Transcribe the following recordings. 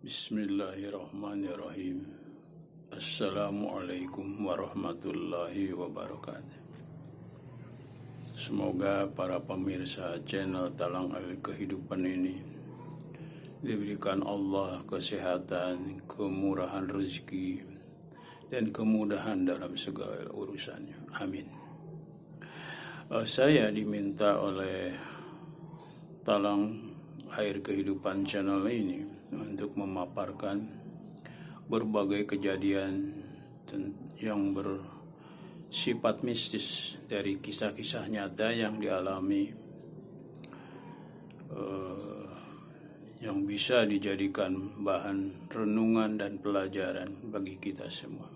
Bismillahirrahmanirrahim. Assalamualaikum warahmatullahi wabarakatuh. Semoga para pemirsa channel Talang Alih Kehidupan ini diberikan Allah kesehatan, kemurahan rezeki, dan kemudahan dalam segala urusannya. Amin. Saya diminta oleh Talang Air Kehidupan channel ini untuk memaparkan berbagai kejadian yang bersifat mistis dari kisah-kisah nyata yang dialami, yang bisa dijadikan bahan renungan dan pelajaran bagi kita semua.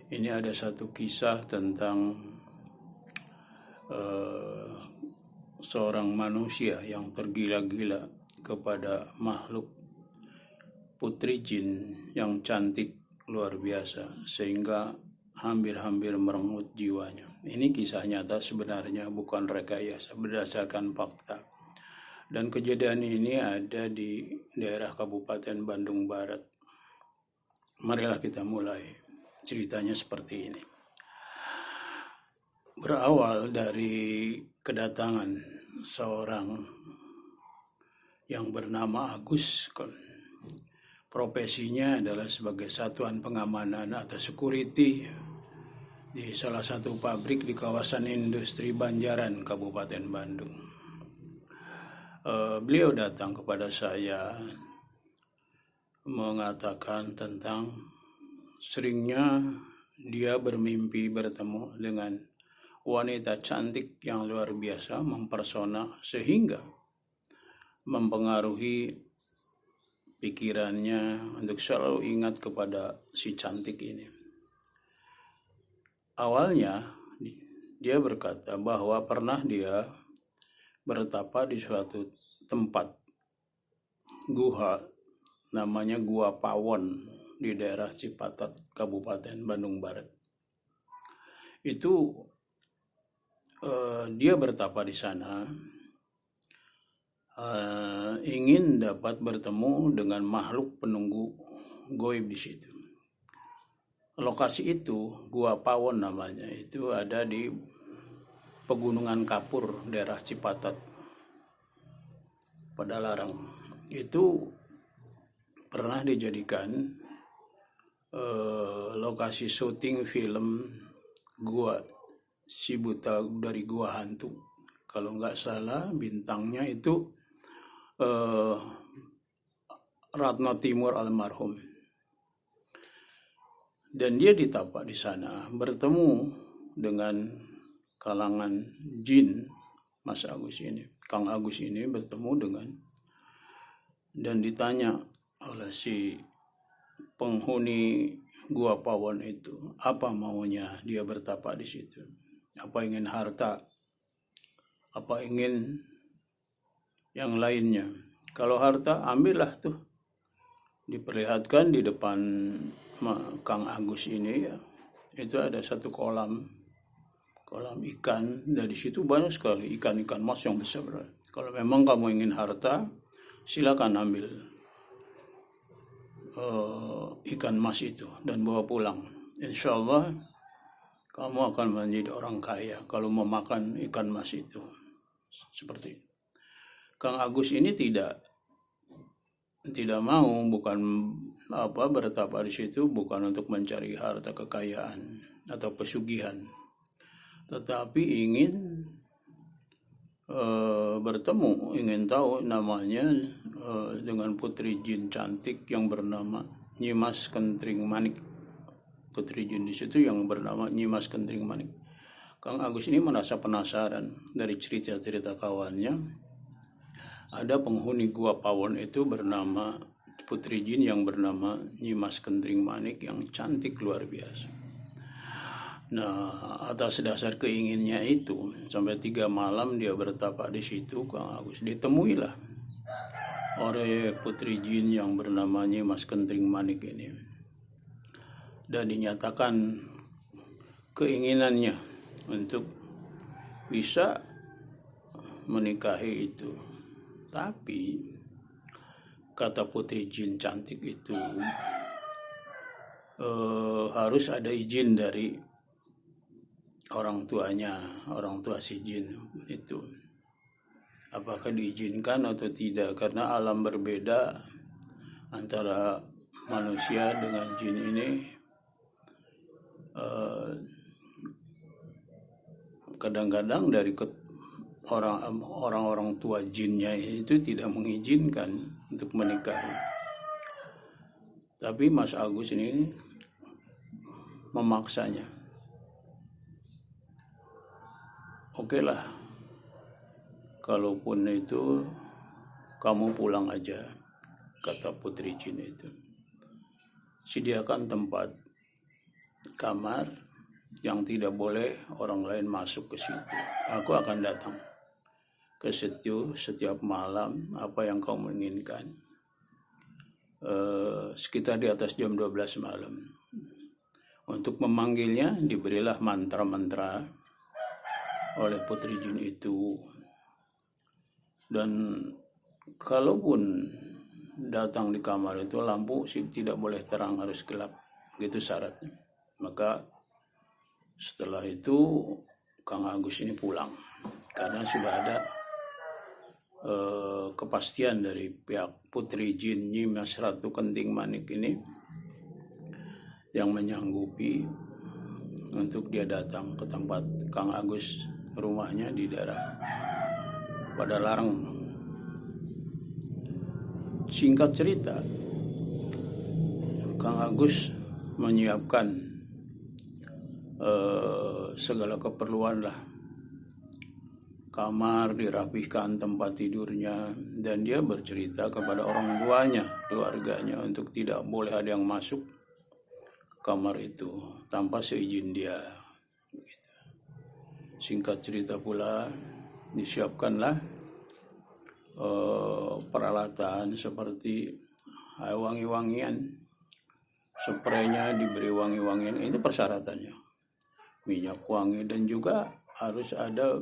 Ini ada satu kisah tentang seorang manusia yang tergila-gila kepada makhluk putri jin yang cantik luar biasa sehingga hampir-hampir merenggut jiwanya. Ini kisah nyata sebenarnya, bukan rekayasa, berdasarkan fakta. Dan kejadian ini ada di daerah Kabupaten Bandung Barat. Marilah kita mulai. Ceritanya seperti ini. Berawal dari kedatangan seorang yang bernama Agus. Profesinya adalah sebagai satuan pengamanan atau security di salah satu pabrik di kawasan industri Banjaran, Kabupaten Bandung. Beliau datang kepada saya mengatakan tentang seringnya dia bermimpi bertemu dengan wanita cantik yang luar biasa, mempersona, sehingga mempengaruhi pikirannya untuk selalu ingat kepada si cantik ini. Awalnya dia berkata bahwa pernah dia bertapa di suatu tempat guha, namanya Gua Pawon di daerah Cipatat, Kabupaten Bandung Barat. Itu dia bertapa di sana, ingin dapat bertemu dengan makhluk penunggu goib di situ. Lokasi itu, Gua Pawon namanya, itu ada di Pegunungan Kapur, daerah Cipatat, Padalarang. Itu pernah dijadikan lokasi syuting film Gua Si Buta dari Gua Hantu. Kalau nggak salah bintangnya itu Ratno Timur almarhum. Dan dia ditapa di sana, bertemu dengan kalangan jin. Mas Agus ini, Kang Agus ini bertemu dengan, dan ditanya oleh si penghuni Gua Pawon itu, apa maunya dia bertapa di situ? Apa ingin harta? Apa ingin yang lainnya? Kalau harta, ambillah tuh. Diperlihatkan di depan Kang Agus ini, ya, itu ada satu kolam ikan. Dari situ banyak sekali ikan-ikan mas yang besar. Kalau memang kamu ingin harta, silakan ambil ikan mas itu dan bawa pulang. Insya Allah kamu akan menjadi orang kaya kalau memakan ikan mas itu. Seperti itu. Kang Agus ini tidak mau, bukan bertapa di situ bukan untuk mencari harta kekayaan atau pesugihan, tetapi ingin bertemu, ingin tahu namanya dengan putri jin cantik yang bernama Nyimas Kentring Manik. Putri jin di situ yang bernama Nyimas Kentring Manik. Kang Agus ini merasa penasaran dari cerita-cerita kawannya. Ada penghuni Gua Pawon itu bernama putri jin yang bernama Nyimas Kentring Manik yang cantik luar biasa. Nah, atas dasar keinginannya itu, sampai 3 malam dia bertapa di situ, Kang Agus. Ditemuilah oleh putri jin yang bernama Nyimas Kentring Manik ini. Dan dinyatakan keinginannya untuk bisa menikahi itu. Tapi kata putri jin cantik itu harus ada izin dari orang tuanya, orang tua si jin itu. Apakah diizinkan atau tidak, karena alam berbeda antara manusia dengan jin ini. Kadang-kadang dari orang-orang tua jinnya itu tidak mengizinkan untuk menikahi. Tapi Mas Agus ini memaksanya. Oke lah, kalaupun itu kamu pulang aja, kata putri jin itu. Sediakan tempat kamar yang tidak boleh orang lain masuk ke situ. Aku akan datang ke situ setiap malam, apa yang kau menginginkan. Sekitar di atas jam 12 malam. Untuk memanggilnya diberilah mantra-mantra oleh putri jin itu. Dan kalaupun datang di kamar itu, lampu tidak boleh terang, harus gelap. Gitu syaratnya. Maka setelah itu Kang Agus ini pulang karena sudah ada kepastian dari pihak putri jin Nyimas Ratu Kenting Manik ini yang menyanggupi untuk dia datang ke tempat Kang Agus, rumahnya di daerah Padalarang. Singkat cerita, Kang Agus menyiapkan segala keperluan lah. Kamar dirapihkan, tempat tidurnya, dan dia bercerita kepada orang tuanya, keluarganya, untuk tidak boleh ada yang masuk ke kamar itu tanpa seizin dia. Singkat cerita pula, disiapkanlah peralatan seperti wangi-wangian, spraynya diberi wangi-wangian, itu persyaratannya, minyak wangi, dan juga harus ada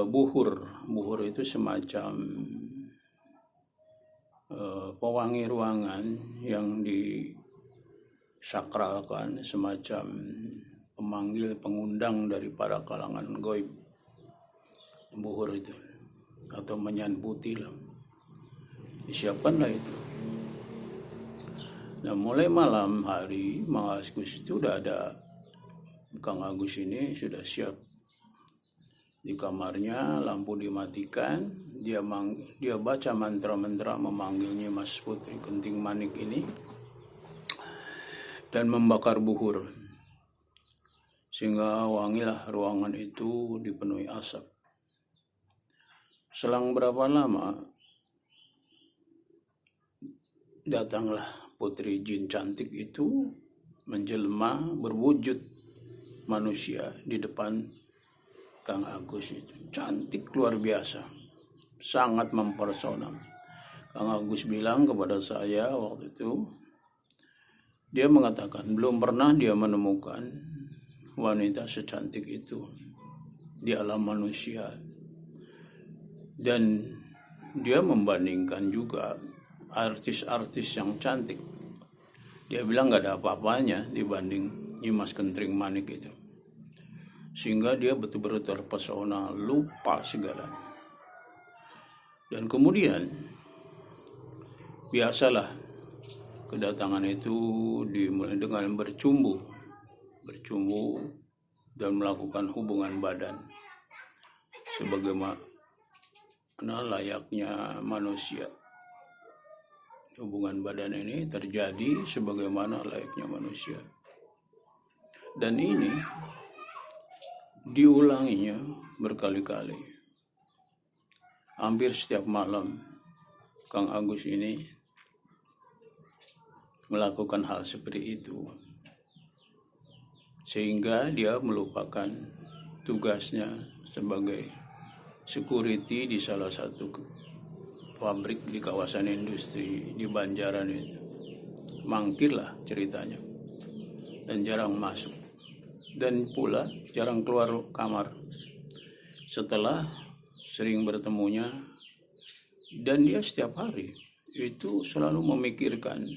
buhur itu semacam pewangi ruangan yang disakralkan, semacam pemanggil, pengundang daripada kalangan goib, buhur itu, atau menyan putih lah, disiapkanlah itu. Nah, mulai malam hari Mas Agus itu sudah ada, Kang Agus ini sudah siap di kamarnya, lampu dimatikan, dia baca mantra-mantra memanggilnya Mas Putri Kenting Manik ini, dan membakar buhur sehingga wangilah ruangan itu dipenuhi asap. Selang berapa lama datanglah putri jin cantik itu menjelma berwujud manusia di depan Kang Agus itu. Cantik luar biasa, sangat mempersona. Kang Agus bilang kepada saya waktu itu, dia mengatakan belum pernah dia menemukan wanita secantik itu di alam manusia. Dan dia membandingkan juga artis-artis yang cantik. Dia bilang gak ada apa-apanya dibanding Nyimas Kenting Manik itu. Sehingga dia betul-betul terpesona, lupa segalanya. Dan kemudian biasalah kedatangan itu dimulai dengan bercumbu dan melakukan hubungan badan sebagaimana layaknya manusia. Hubungan badan ini terjadi sebagaimana layaknya manusia. Dan ini diulanginya berkali-kali. Hampir setiap malam Kang Agus ini melakukan hal seperti itu, sehingga dia melupakan tugasnya sebagai security di salah satu pabrik di kawasan industri di Banjaran itu. Mangkirlah ceritanya, dan jarang masuk, dan pula jarang keluar kamar. Setelah sering bertemunya Dan dia setiap hari itu selalu memikirkan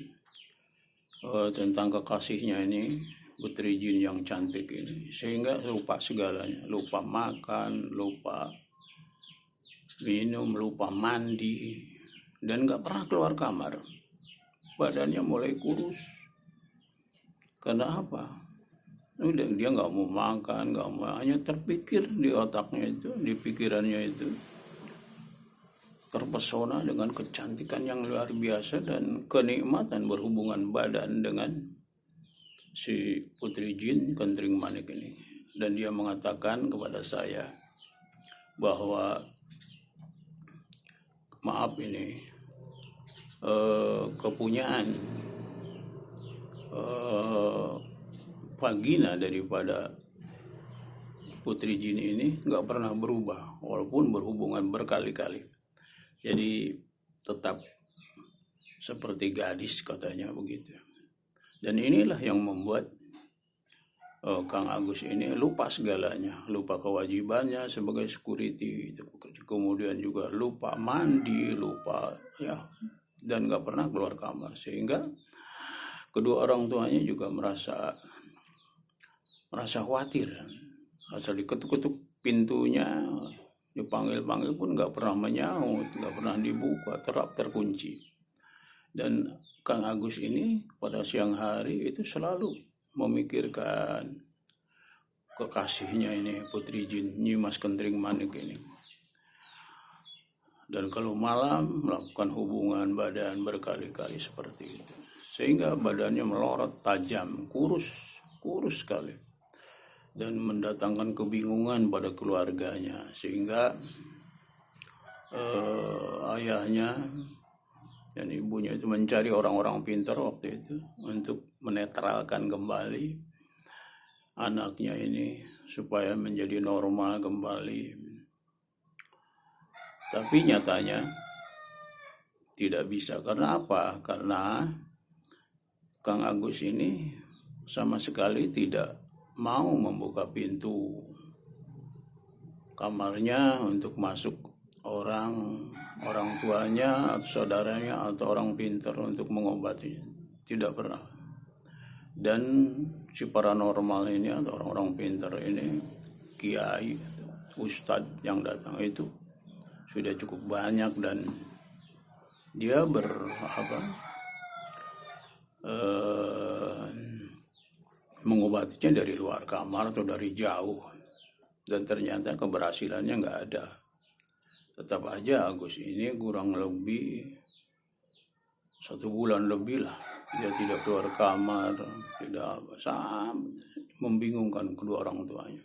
tentang kekasihnya ini, Putri Jin yang cantik ini, sehingga lupa segalanya, lupa makan, lupa minum, lupa mandi, dan gak pernah keluar kamar. Badannya mulai kurus. Karena apa? Udah, dia nggak mau makan, nggak mau, hanya terpikir di otaknya itu, di pikirannya itu, terpesona dengan kecantikan yang luar biasa dan kenikmatan berhubungan badan dengan si Putri Jin Kentring Manik ini. Dan dia mengatakan kepada saya bahwa maaf ini kepunyaan vagina daripada Putri Jin ini nggak pernah berubah walaupun berhubungan berkali-kali. Jadi tetap seperti gadis, katanya begitu. Dan inilah yang membuat Kang Agus ini lupa segalanya, lupa kewajibannya sebagai security, kemudian juga lupa mandi, lupa ya, dan nggak pernah keluar kamar, sehingga kedua orang tuanya juga merasa khawatir. Asal diketuk-ketuk pintunya, dipanggil-panggil pun nggak pernah menyaut, nggak pernah dibuka, terkunci. Dan Kang Agus ini pada siang hari itu selalu memikirkan kekasihnya ini, Putri Jin Nyimas Kentring Manik ini. Dan kalau malam melakukan hubungan badan berkali-kali seperti itu, sehingga badannya melorot tajam, kurus sekali, dan mendatangkan kebingungan pada keluarganya, sehingga ayahnya dan ibunya itu mencari orang-orang pintar waktu itu untuk menetralkan kembali anaknya ini supaya menjadi normal kembali. Tapi nyatanya tidak bisa. Karena apa? Karena Kang Agus ini sama sekali tidak mau membuka pintu kamarnya untuk masuk orang tuanya atau saudaranya atau orang pintar untuk mengobatinya. Tidak pernah. Dan si paranormal ini atau orang-orang pintar ini, kiai, ustadz yang datang itu sudah cukup banyak, dan dia mengobatinya dari luar kamar atau dari jauh, dan ternyata keberhasilannya nggak ada. Tetap aja Agus ini kurang lebih 1 bulan lebih lah dia tidak keluar kamar, tidak membingungkan kedua orang tuanya.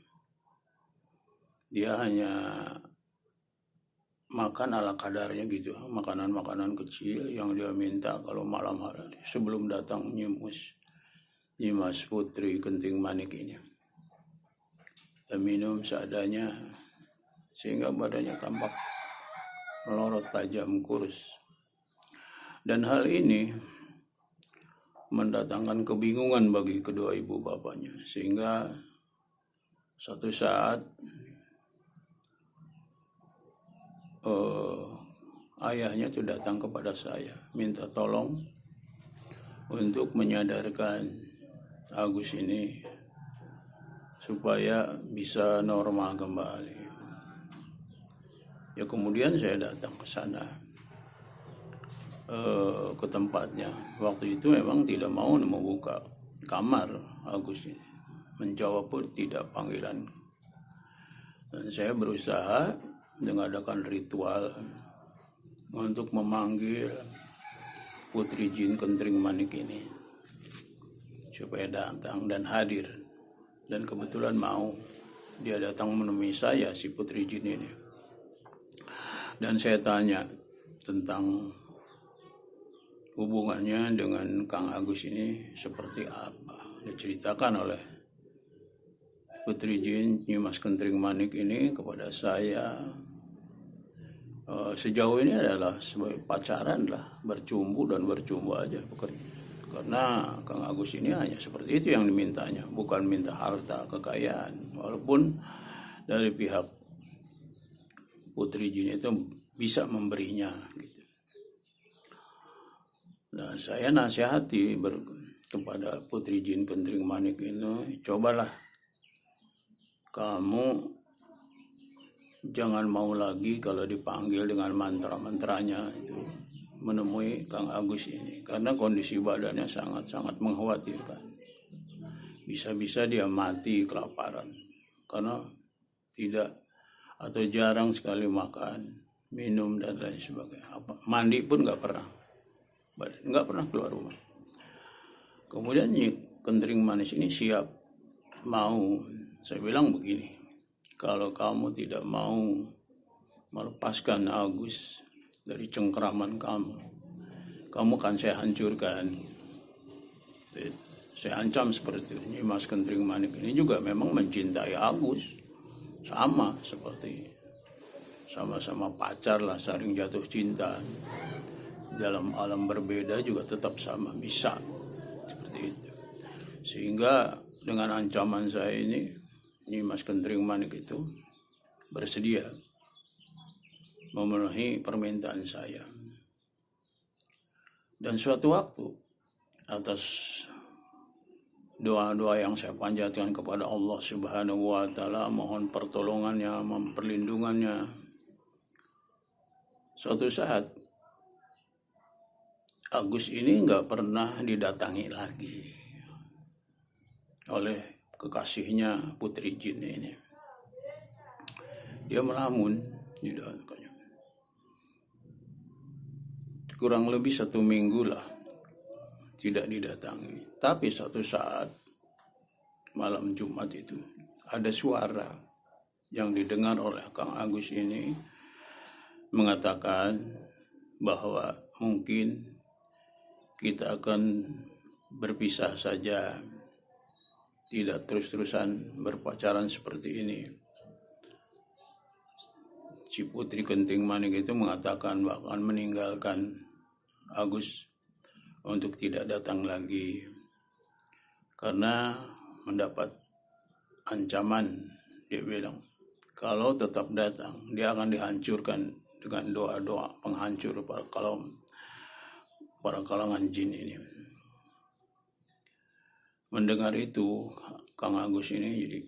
Dia hanya makan ala kadarnya gitu, makanan-makanan kecil yang dia minta kalau malam hari sebelum datang Nyimas Putri Kentring Manik ini. Dan minum seadanya sehingga badannya tampak melorot tajam, kurus. Dan hal ini mendatangkan kebingungan bagi kedua ibu bapaknya, sehingga suatu saat ayahnya itu datang kepada saya, minta tolong untuk menyadarkan Agus ini supaya bisa normal kembali. Ya kemudian saya datang ke sana, ke tempatnya. Waktu itu memang tidak mau membuka kamar Agus ini, menjawab pun tidak panggilan. Dan saya berusaha mengadakan ritual untuk memanggil Putri Jin Kentring Manik ini supaya datang dan hadir. Dan kebetulan mau, dia datang menemui saya, si Putri Jin ini. Dan saya tanya tentang hubungannya dengan Kang Agus ini seperti apa. Diceritakan oleh Putri Jin Nyimas Kentring Manik ini kepada saya. Sejauh ini adalah sebagai pacaran lah, bercumbu aja. Karena Kang Agus ini hanya seperti itu yang dimintanya, bukan minta harta kekayaan. Walaupun dari pihak Putri Jin itu bisa memberinya gitu. Nah, saya nasihati kepada Putri Jin Kentring Manik ini, cobalah kamu jangan mau lagi kalau dipanggil dengan mantra-mantranya itu menemui Kang Agus ini, karena kondisi badannya sangat-sangat mengkhawatirkan. Bisa-bisa dia mati kelaparan karena tidak atau jarang sekali makan, minum dan lain sebagainya. Mandi pun nggak pernah keluar rumah. Kemudian Nyi Kentring Manik ini siap mau. Saya bilang begini, kalau kamu tidak mau melepaskan Agus dari cengkeraman kamu akan saya hancurkan. Saya ancam seperti itu. Mas Kentring Manik ini juga memang mencintai Agus, sama seperti sama-sama pacar lah, saling jatuh cinta. Dalam alam berbeda juga tetap sama, bisa seperti itu. Sehingga dengan ancaman saya ini Mas Kentring Manik itu bersedia memenuhi permintaan saya. Dan suatu waktu, atas doa-doa yang saya panjatkan kepada Allah Subhanahu wa Ta'ala, mohon pertolongannya, perlindungannya, suatu saat Agus ini nggak pernah didatangi lagi oleh kekasihnya Putri Jin ini. Dia melamun di dalamnya. Kurang lebih 1 minggu lah tidak didatangi. Tapi suatu saat malam Jumat itu ada suara yang didengar oleh Kang Agus ini mengatakan bahwa mungkin kita akan berpisah saja, tidak terus-terusan berpacaran seperti ini. Si Putri Kentring Manik itu mengatakan bahkan meninggalkan Agus untuk tidak datang lagi karena mendapat ancaman. Dia bilang kalau tetap datang dia akan dihancurkan dengan doa-doa penghancur para kalangan jin ini. Mendengar itu, Kang Agus ini jadi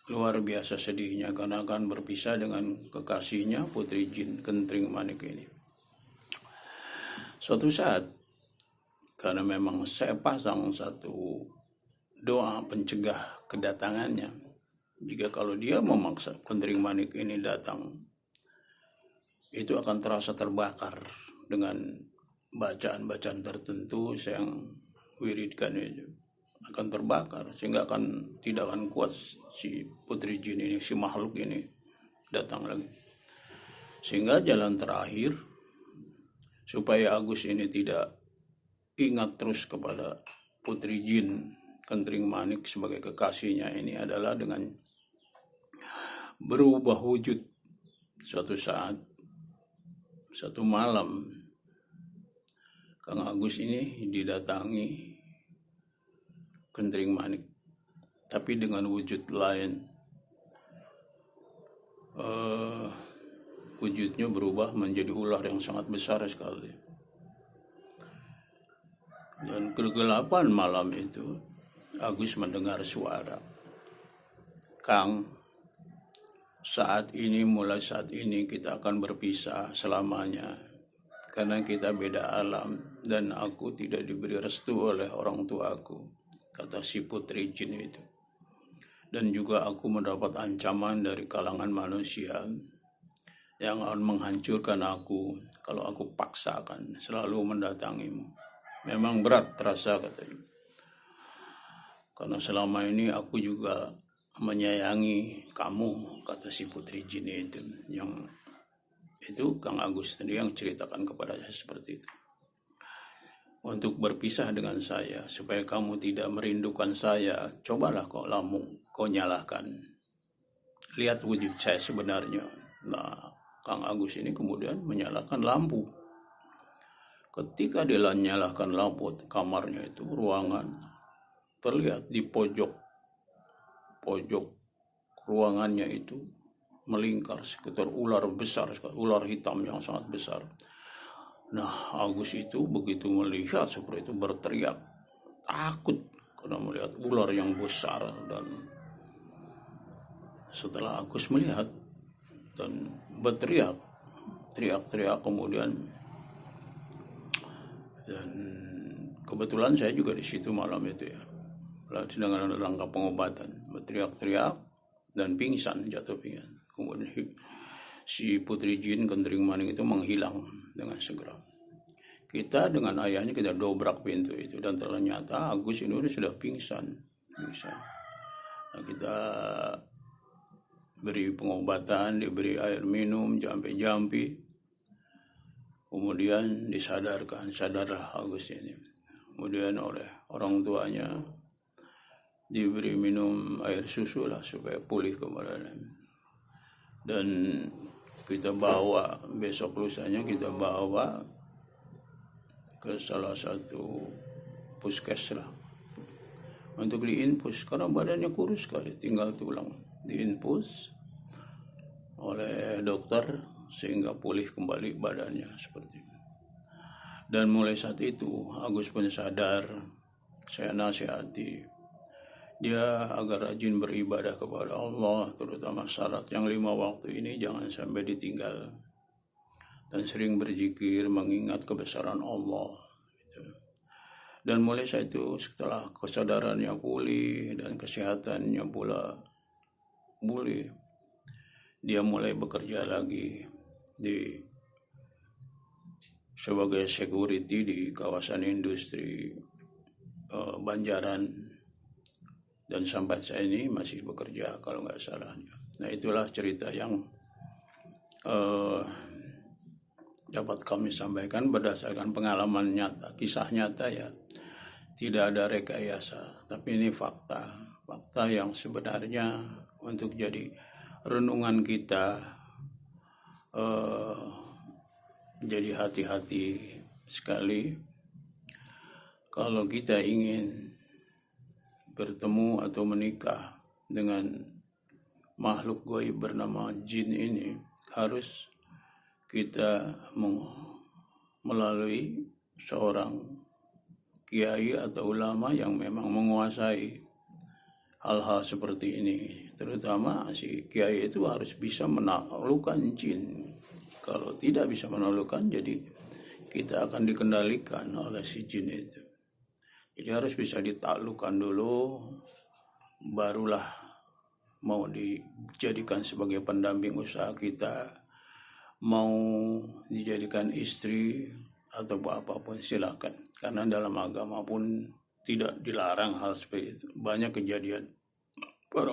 luar biasa sedihnya karena akan berpisah dengan kekasihnya Putri Jin Kentring Manik ini. Suatu saat, karena memang saya pasang satu doa pencegah kedatangannya, jika kalau dia memaksa Kentring Manik ini datang, itu akan terasa terbakar dengan bacaan-bacaan tertentu yang wiridkan itu akan terbakar, sehingga tidak akan kuat si Putri Jin ini, si makhluk ini datang lagi. Sehingga jalan terakhir supaya Agus ini tidak ingat terus kepada Putri Jin Kentring Manik sebagai kekasihnya ini adalah dengan berubah wujud. Suatu saat, satu malam, Kang Agus ini didatangi Kentring Manik, tapi dengan wujud lain. Wujudnya berubah menjadi ular yang sangat besar sekali. Dan kegelapan malam itu, Agus mendengar suara, Kang, mulai saat ini kita akan berpisah selamanya. Karena kita beda alam dan aku tidak diberi restu oleh orang tuaku, kata si Putri Jin itu. Dan juga aku mendapat ancaman dari kalangan manusia yang akan menghancurkan aku kalau aku paksakan selalu mendatangimu. Memang berat terasa, katanya. Karena selama ini aku juga menyayangi kamu, kata si Putri Jin itu. Yang itu Kang Agus tadi yang ceritakan kepada saya seperti itu. Untuk berpisah dengan saya, supaya kamu tidak merindukan saya, cobalah kau nyalakan. Lihat wujud saya sebenarnya. Nah, Kang Agus ini kemudian menyalakan lampu. Ketika dia nyalakan lampu kamarnya itu, ruangan, terlihat di pojok ruangannya itu melingkar sekitar ular besar sekali, ular hitam yang sangat besar. Nah, Agus itu begitu melihat seperti itu berteriak takut karena melihat ular yang besar. Dan setelah Agus melihat dan berteriak, teriak-teriak kemudian, dan kebetulan saya juga di situ malam itu ya, sedang dalam rangka pengobatan, berteriak-teriak dan pingsan, jatuh pingsan. Kemudian si Putri Jin Kentering Manik itu menghilang dengan segera. Kita dengan ayahnya kita dobrak pintu itu dan ternyata Agus ini sudah pingsan. Nah, kita beri pengobatan, diberi air minum, jampi-jampi, kemudian sadarlah Agus ini. Kemudian oleh orang tuanya diberi minum air susu lah supaya pulih kembali. Dan kita bawa, besok lusanya kita bawa ke salah satu puskes lah untuk diinfus karena badannya kurus sekali, tinggal tulang, diinfus oleh dokter sehingga pulih kembali badannya seperti itu. Dan mulai saat itu Agus pun sadar, saya nasihati dia agar rajin beribadah kepada Allah, terutama syarat yang 5 waktu ini jangan sampai ditinggal, dan sering berzikir mengingat kebesaran Allah. Dan mulai saat itu setelah kesadarannya pulih dan kesehatannya pula pulih, dia mulai bekerja lagi sebagai security di kawasan industri Banjaran, dan sampai saat ini masih bekerja kalau nggak salah. Nah, itulah cerita yang dapat kami sampaikan berdasarkan pengalaman nyata, kisah nyata ya, tidak ada rekayasa, tapi ini fakta yang sebenarnya untuk jadi renungan kita. Jadi hati-hati sekali kalau kita ingin bertemu atau menikah dengan makhluk gaib bernama jin ini, harus kita melalui seorang kiai atau ulama yang memang menguasai hal-hal seperti ini. Terutama si kiai itu harus bisa menaklukkan jin. Kalau tidak bisa menaklukkan, jadi kita akan dikendalikan oleh si jin itu. Jadi harus bisa ditaklukkan dulu, barulah mau dijadikan sebagai pendamping usaha kita, mau dijadikan istri atau apapun silakan. Karena dalam agama pun tidak dilarang hal seperti itu. Banyak kejadian para